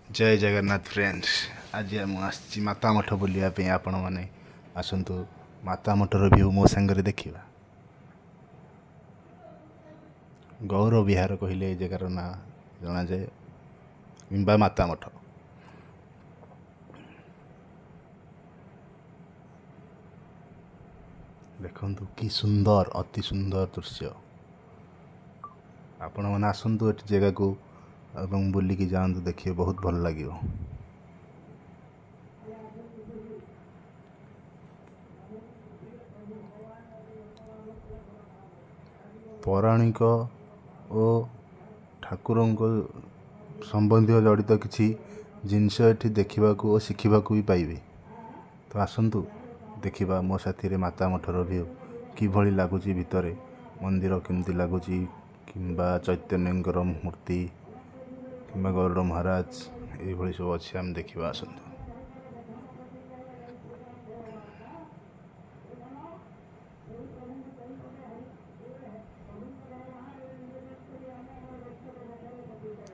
जय जगन्नाथ फ्रेंड्स। आज मुझे माता मठ बुलायापी आपण मैंने आसतु माता मठर व्यू मो सांगे देखा। गौर विहार कहले जगार ना जना जाए किंबा माता मठ। देखु कि सुंदर अति सुंदर दृश्य। आपण मैंने आसतु एट जगह को बुलिकी जातु देखिए बहुत भल लगे। पौराणिक और ठाकुर संबंधी जड़ित किसी जिनस ये देखा और शिखा भी पाइबे। तो आसतु देखा मो साथी रे माता मठर व्यू किभली लगुच भितर मंदिर केमती लगुच कि चैतन्य मूर्ति कि गरुड़ महाराज ये सब अच्छे आम देखा। आसतु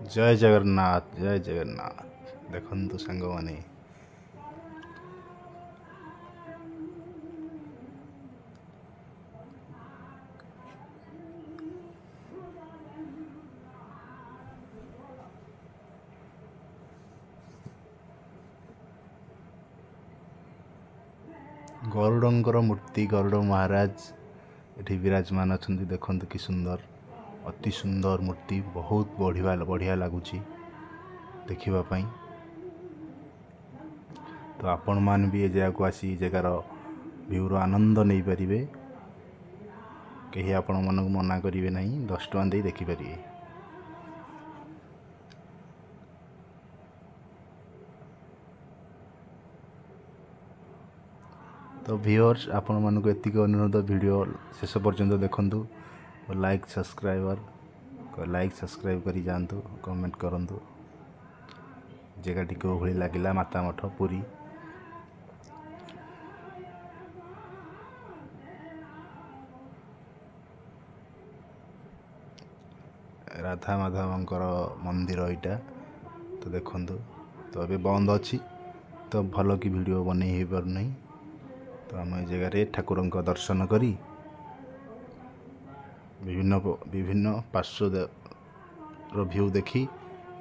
जय जगन्नाथ जय जगन्नाथ। देखु सांग माने गरुड़र मूर्ति गरुड़ महाराज ये विराजमान अच्छा। देखु कि सुंदर अति सुंदर मूर्ति बहुत बढ़िया लगुच देखापी। तो आपण मान भी ये जगह को आसी जगार व्यूर आनंद नहीं पारे। कहीं आपण मन को मना करेंगे ना 10 टଙ୍କା दे देखिपारे। तो व्यूअर्स आपण मानक एतिक अनुरोध वीडियो शेष पर्यंत देखंतु। लाइक सब्सक्राइब करी जातु कमेंट करंतु जगह टी को भली लगिला माता मठ पुरी। राधा माधवंकर मंदिर यहाँ तो देखंतु। तो अभी बंद अच्छी तो भल कि वीडियो बनै हो पार नहीं। तो आम जगह ठाकुर दर्शन करी विभिन्न विभिन्न पार्श्व व्यू देखी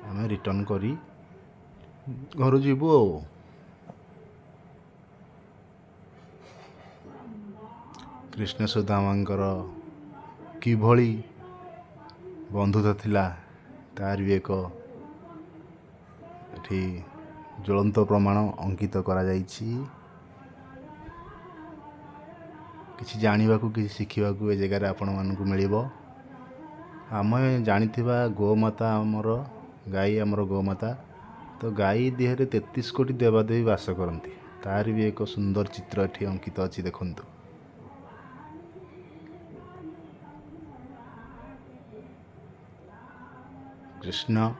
आम रिटर्न करी घर जीवु। कृष्ण सुदामांकर किभली बंधुता थिला तार भी एक एठी ज्वलंत प्रमाण अंकित करा जाइछि। किसी जानिबा को किसी शिखिबा को ए जगह आपण मानकु मिलिबो। आम जानिथिबा गोमाता आमर गाई आमर गोमाता। तो गाई देहरे 33 कोटी देवादेवी वास करती। तार भी एक सुंदर चित्र एठी अंकित अच्छी देखंतु। कृष्ण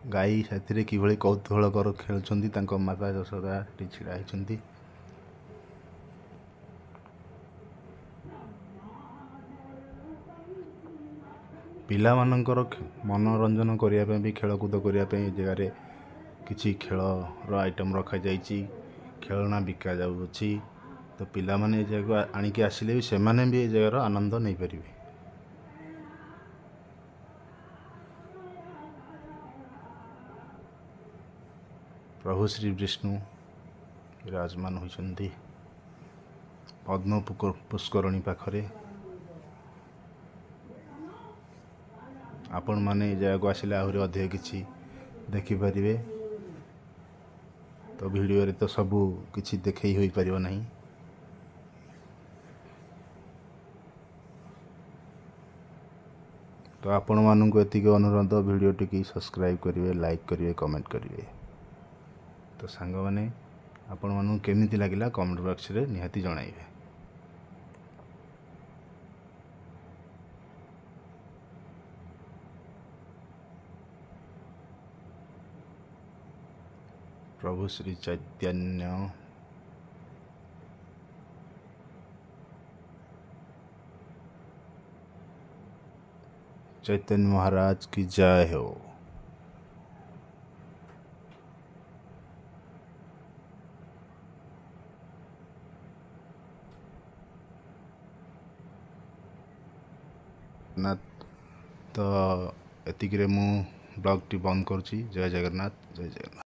गाई साथी किभली कौतूहल कर खेलुंट माता यशोदा छिड़ा होती। पिला मानकर मनोरंजन करने भी खेलकूद करने जगार किसी खेलर आइटम रखा जाइए। खेलना बिका जाऊँगी। तो पिला माने जगह आणिकी आसिले भी सेमाने भी जगार आनंद नहीं पारे। प्रभु श्री विष्णु विराजमान होती पद्म पुष्करणी पाखरे। आपण माने जगह को आसिले आहरी अधिक किसी देखिपारे। तो वीडियो रे तो सबू किसी देखई होई परिबो नहीं। तो आपण मानक एतिक अनुरोध वीडियो टी सब्सक्राइब करेंगे लाइक करेंगे कमेंट करेंगे। तो सांग माने आपण मानक केमिति लागिला कमेंट बॉक्स रे निहाती जणाइबे। प्रभु श्री चैतन्य महाराज की जय हो। ଜଗନ୍ନାଥ। ତ ଏତିକିରେ ମୁଁ ବ୍ଲଗ୍ଟି ବନ୍ଦ କରୁଛି। ଜୟ ଜଗନ୍ନାଥ, ଜୟ ଜଗନ୍ନାଥ।